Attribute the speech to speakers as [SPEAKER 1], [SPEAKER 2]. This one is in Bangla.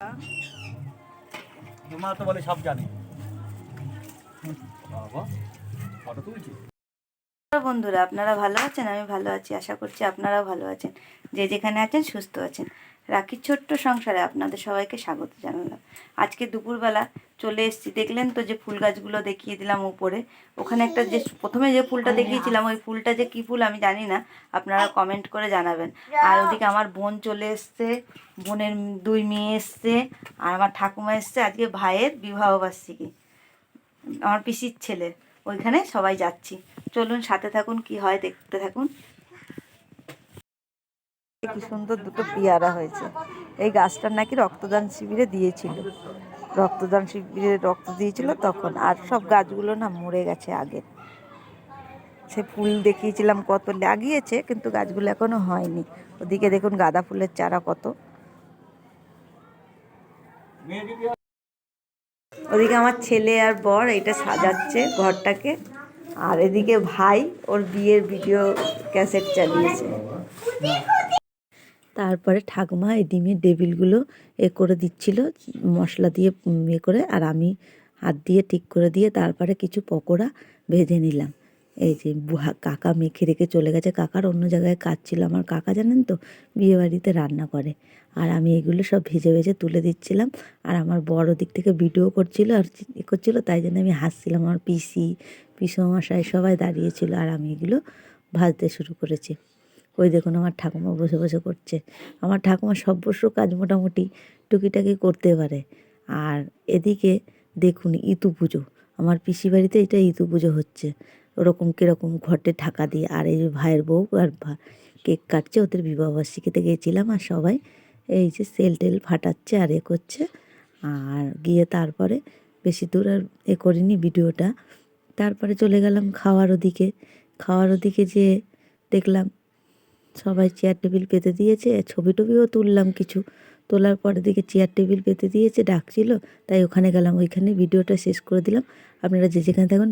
[SPEAKER 1] মা তো বলে সব জানে। বাবা ফটো তুলছি।
[SPEAKER 2] বন্ধুরা, আপনারা ভালো আছেন? আমি ভালো আছি, আশা করছি আপনারাও ভালো আছেন। যে যেখানে আছেন সুস্থ আছেন। রাখির ছোট্ট সংসারে আপনাদের সবাইকে স্বাগত জানালাম। আজকে দুপুরবেলা চলে এসেছি, দেখলেন তো যে ফুল গাছগুলো দেখিয়ে দিলাম উপরে। ওখানে একটা যে প্রথমে যে ফুলটা দেখিয়েছিলাম, ওই ফুলটা যে কী ফুল আমি জানি না, আপনারা কমেন্ট করে জানাবেন। আর ওদিকে আমার বোন চলে এসছে, বোনের 2 মেয়ে এসছে, আর আমার ঠাকুমা এসছে। আজকে ভাইয়ের বিবাহবার্ষিকী, আমার পিসির ছেলে, ওইখানে সবাই যাচ্ছি। চলুন সাথে থাকুন, কি হয় দেখতে থাকুন। কি সুন্দর দুটো পেয়ারা হয়েছে। এই গাছটার নাকি রক্তদান শিবিরে দিয়েছিল, রক্তদান শিবিরে রক্ত দিয়েছিল তখন। আর সব গাছগুলো না মরে গেছে আগে। সে ফুল দেখিয়েছিলাম কত লাগিয়েছে, কিন্তু গাছগুলো এখনো হয়নি। ওদিকে দেখুন গাঁদা ফুলের চারা কত। ওদিকে আমার ছেলে আর বর এটা সাজাচ্ছে ঘরটাকে, আর এদিকে ভাই ওর বিয়ের ভিডিও ক্যাসেট চালিয়েছে। তারপরে ঠাকুমা এই ডিমের টেবিলগুলো করে দিচ্ছিল মশলা দিয়ে করে, আর আমি হাত দিয়ে ঠিক করে দিয়ে তারপরে কিছু পকোড়া ভেজে নিলাম। এই যে কাকা মেখে রেখে চলে গেছে, কাকার অন্য জায়গায় কাজ ছিল। আমার কাকা জানেন তো বিয়েবাড়িতে রান্না করে, আর আমি এগুলো সব ভেজে ভেজে তুলে দিচ্ছিলাম। আর আমার বড় দিক থেকে ভিডিও করছিল আর করছিল, তাই জন্য আমি হাসছিলাম। আমার পিসমশাই সবাই দাঁড়িয়েছিল, আর আমি এগুলো ভাজতে শুরু করেছি। ওই দেখুন আমার ঠাকুমা বসে বসে করছে। আমার ঠাকুমা সর্বস্ব কাজ মোটামুটি টুকিটাকি করতে পারে। আর এদিকে দেখুন ইতু পুজো, আমার পিসি বাড়িতে এটা ইতু পুজো হচ্ছে। ওরকম কীরকম ঘটে ঢাকা দিয়ে। আর এই ভাইয়ের বউ আর কেক কাটছে, ওদের বিবাহবার্ষিকীতে গিয়েছিলাম। আর সবাই এই যে সেল টেল ফাটাচ্ছে আর করছে। আর গিয়ে তারপরে বেশি দূর আর করিনি ভিডিওটা। তারপরে চলে গেলাম খাওয়ার ওদিকে যেয়ে দেখলাম সবাই চেয়ার টেবিল পেতে দিয়েছে। ছবি টবিও তুললাম কিছু, তোলার পরে দিকে চেয়ার টেবিল পেতে দিয়েছে, ডাকছিল, তাই ওখানে গেলাম। ওইখানে ভিডিওটা শেষ করে দিলাম। আপনারা যে যেখানে থাকবেন